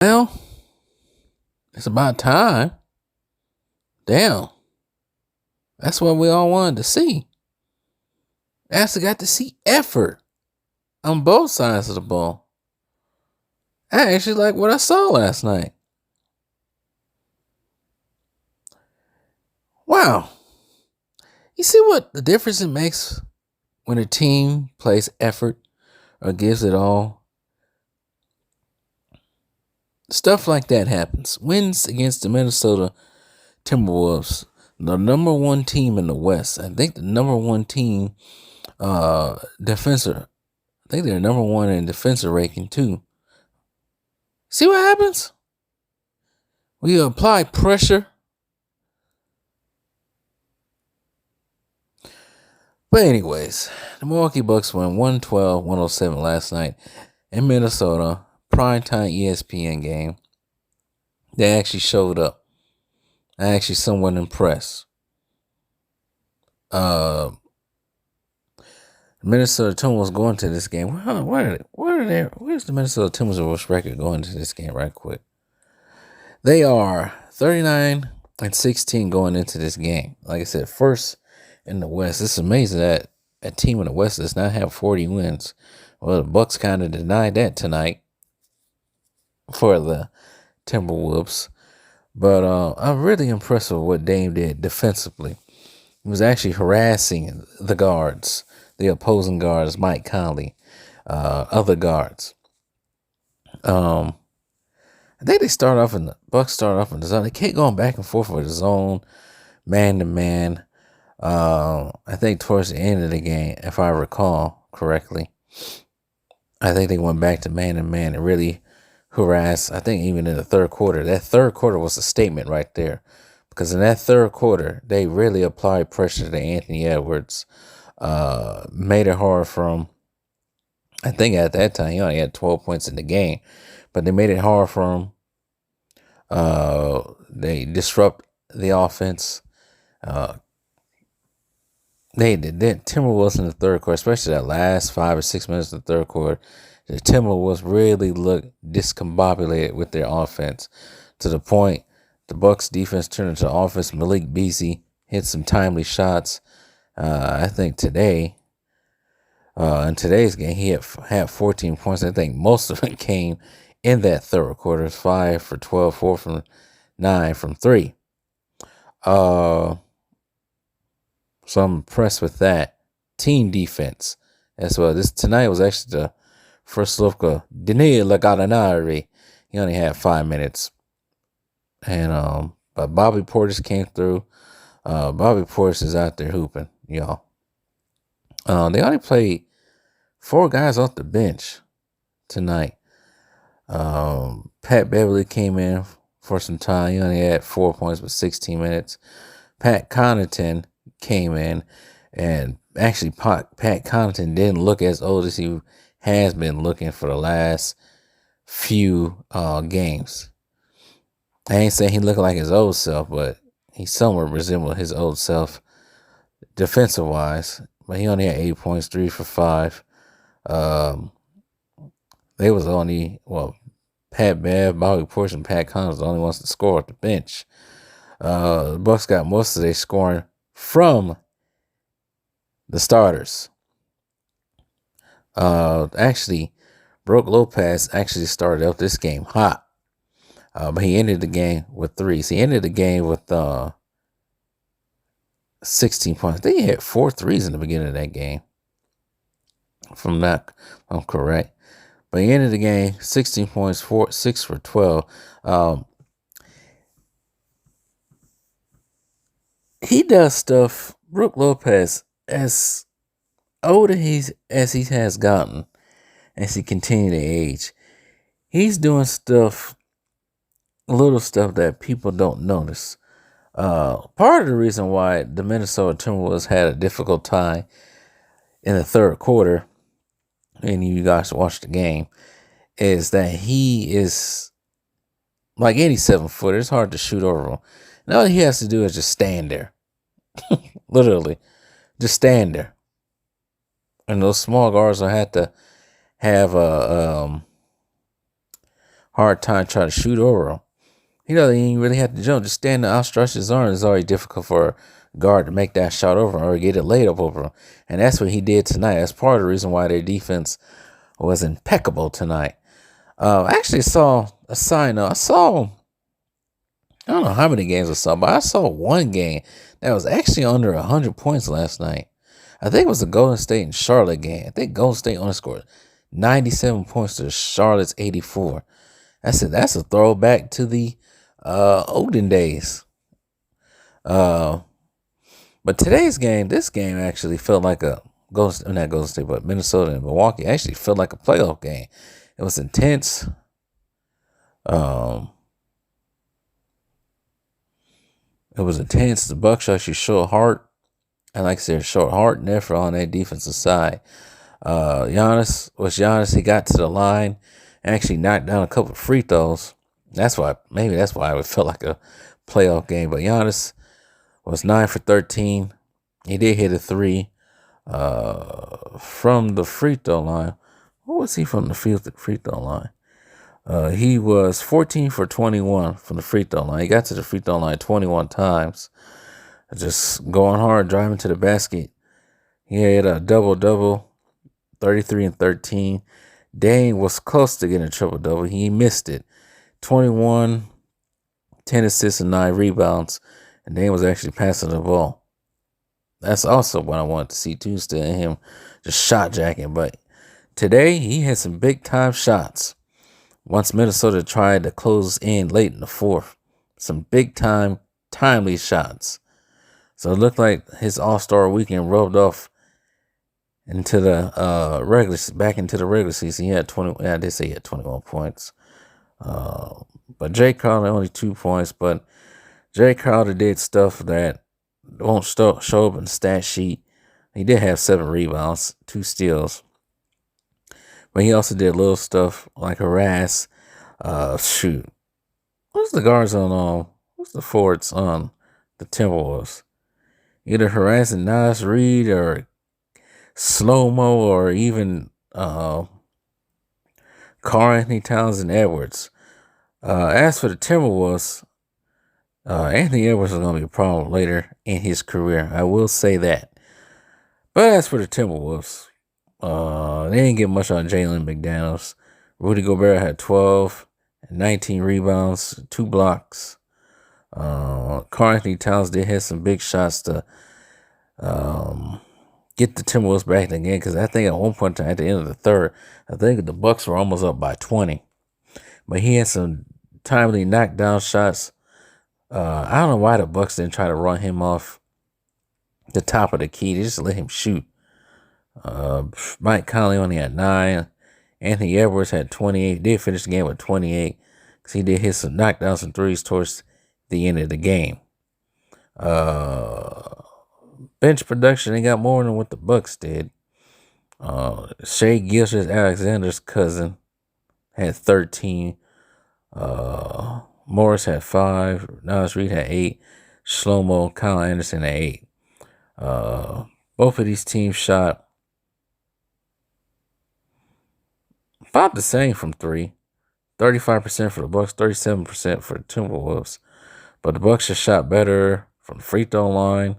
Well, it's about time. Damn. That's what we all wanted to see. I actually got to see effort on both sides of the ball. I actually like what I saw last night. Wow. You see what the difference it makes when a team plays effort or gives it all? Stuff like that happens. Wins against the Minnesota Timberwolves, the number one team in the West. I think the number one team defensive. I think they're number one in defensive ranking too. See what happens? We apply pressure. But anyways, the Milwaukee Bucks won 112-107 last night in Minnesota. Primetime ESPN game. They actually showed up. I actually somewhat impressed. Minnesota Timberwolves going to this game. Where's the Minnesota Timberwolves record going to this game right quick? They are 39-16 going into this game. Like I said, first in the West. It's amazing that a team in the West does not have 40 wins. Well, the Bucks kind of denied that tonight for the Timberwolves. But I'm really impressed with what Dame did defensively. He was actually harassing the guards, the opposing guards, Mike Conley, other guards. I think the Bucks start off in the zone. They kept going back and forth with the zone, man to man. I think towards the end of the game, if I recall correctly, I think they went back to man to man and really harassed. I think even in the third quarter, that third quarter was a statement right there. Because in that third quarter, they really applied pressure to Anthony Edwards. Made it hard for him. I think at that time, he only had 12 points in the game. But they made it hard for him. They disrupt the offense. They did Timberwolves in the third quarter, especially that last 5 or 6 minutes of the third quarter. The Timberwolves really looked discombobulated with their offense to the point the Bucks defense turned into offense. Malik Beasley hit some timely shots. I think today, in today's game, he had 14 points. I think most of it came in that third quarter. It's 5 for 12, 4 from 9 from 3. So I'm impressed with that. Team defense as well. This tonight was actually the first look of Danilo Gallinari. He only had 5 minutes. And but Bobby Portis came through. Bobby Portis is out there hooping, y'all. They only played 4 guys off the bench tonight. Pat Beverly came in for some time. He only had 4 points but 16 minutes. Pat Connaughton came in, and actually Pat Connaughton didn't look as old as he has been looking for the last few games. I ain't saying he looked like his old self, but he somewhat resembled his old self defensive wise. But he only had 8 points, 3 for 5. They was only Pat Bev, Bobby Portis, and Pat Connaughton was the only ones to score at the bench. The Bucks got most of their scoring from the starters. Actually, Brook Lopez actually started out this game hot. But he ended the game with 3. So he ended the game with 16 points. They had 4 threes in the beginning of that game. From that, I'm correct. But he ended the game 16 points, 6 for 12. He does stuff. Brook Lopez, as older as he has gotten, as he continued to age, he's doing stuff, little stuff that people don't notice. Part of the reason why the Minnesota Timberwolves had a difficult time in the third quarter, and you guys watched the game, is that he is like any 7-footer. It's hard to shoot over him. And all he has to do is just stand there. Literally. Just stand there. And those small guards will have to have a hard time trying to shoot over him. He doesn't even really have to jump. Just stand there, outstretch his arm. It's already difficult for a guard to make that shot over him or get it laid up over him. And that's what he did tonight. That's part of the reason why their defense was impeccable tonight. I actually saw a sign. I don't know how many games I saw, but I saw one game that was actually under 100 points last night. I think it was the Golden State and Charlotte game. I think Golden State only scored 97 points to Charlotte's 84. That's a throwback to the olden days. But today's game, this game actually felt like not Golden State, but Minnesota and Milwaukee actually felt like a playoff game. It was intense. It was intense. The Bucks actually showed heart. And like I said, showed heart and effort on that defensive side. Giannis. He got to the line and actually knocked down a couple of free throws. That's why it felt like a playoff game. But Giannis was 9 for 13. He did hit a 3 from the free throw line. What was he from the free throw line? He was 14 for 21 from the free throw line. He got to the free throw line 21 times. Just going hard, driving to the basket. He had a double-double, 33 and 13. Dame was close to getting a triple-double. He missed it. 21, 10 assists and 9 rebounds. And Dame was actually passing the ball. That's also what I wanted to see Tuesday and him just shot jacking. But today, he had some big-time shots. Once Minnesota tried to close in late in the fourth, some big-time, timely shots. So it looked like his All-Star weekend rubbed off into the back into the regular season. He had 20. I did say he had 21 points. But Jay Crowder only 2 points. But Jay Crowder did stuff that won't show up in the stat sheet. He did have 7 rebounds, 2 steals. But he also did little stuff like harass. What's the guards on? What's the forwards on the Timberwolves? Either harassing Nas Reed or Slow-Mo or even Karl Anthony Towns and Edwards. As for the Timberwolves, Anthony Edwards is going to be a problem later in his career. I will say that. But as for the Timberwolves, they didn't get much on Jalen McDaniels. Rudy Gobert had 12 and 19 rebounds, 2 blocks. Karl Anthony Towns did have some big shots to get the Timberwolves back again, because I think at one point at the end of the third, I think the Bucks were almost up by 20. But he had some timely knockdown shots. I don't know why the Bucks didn't try to run him off the top of the key. They just let him shoot. Mike Conley only had 9. Anthony Edwards had 28. Did finish the game with 28 because he did hit some knockdowns and threes towards the end of the game. Bench production, they got more than what the Bucks did. Shai Gilgeous-Alexander's cousin had 13. Morris had 5. Nas Reed had 8. Shlomo, Kyle Anderson had 8. Both of these teams shot about the same from 3. 35% for the Bucks, 37% for the Timberwolves. But the Bucks just shot better from the free throw line.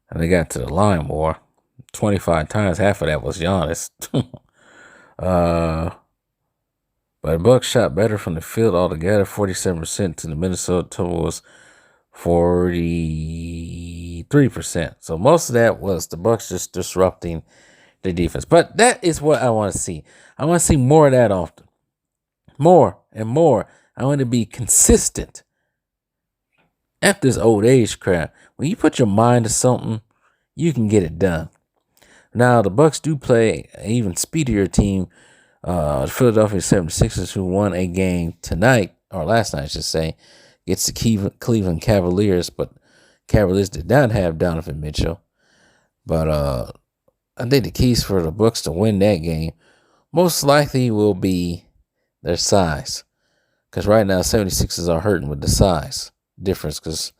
And they got to the line more. 25 times. Half of that was Giannis. But the Bucks shot better from the field altogether. 47% to the Minnesota Timberwolves. 43%. So most of that was the Bucks just disrupting the defense. But that is what I want to see. I want to see more of that often. More and more. I want to be consistent. After this old age crap, when you put your mind to something, you can get it done. Now, the Bucks do play an even speedier team. The Philadelphia 76ers, who won a game tonight, or last night, I should say, gets the Cleveland Cavaliers, but Cavaliers did not have Donovan Mitchell. But I think the keys for the Bucks to win that game most likely will be their size. Because right now, 76ers are hurting with the size difference because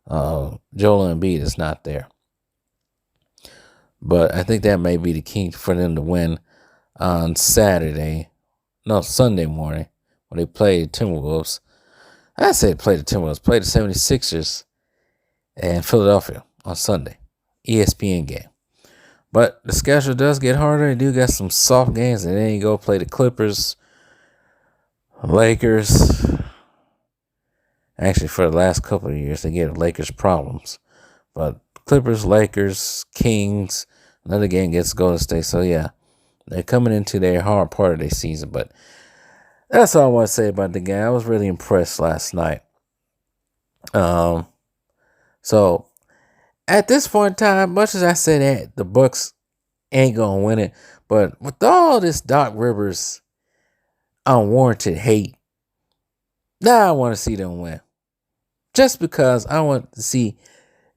Joel Embiid is not there. But I think that may be the key for them to win on Sunday morning when they played Timberwolves. I said play the Timberwolves, play the 76ers and Philadelphia on Sunday. ESPN game. But the schedule does get harder. They do got some soft games, and then you go play the Clippers, Lakers. Actually, for the last couple of years, they gave the Lakers problems. But Clippers, Lakers, Kings, another game gets Golden State. So, yeah, they're coming into their hard part of their season. But that's all I want to say about the game. I was really impressed last night. So, at this point in time, much as I said that the Bucks ain't going to win it, but with all this Doc Rivers unwarranted hate, now I want to see them win. Just because I want to see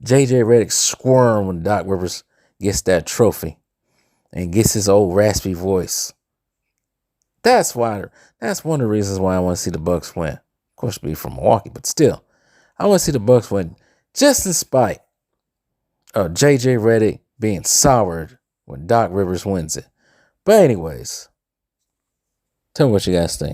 JJ Redick squirm when Doc Rivers gets that trophy and gets his old raspy voice. That's one of the reasons why I want to see the Bucks win. Of course, be from Milwaukee, but still, I want to see the Bucks win just in spite of JJ Redick being soured when Doc Rivers wins it. But anyways, tell me what you guys think.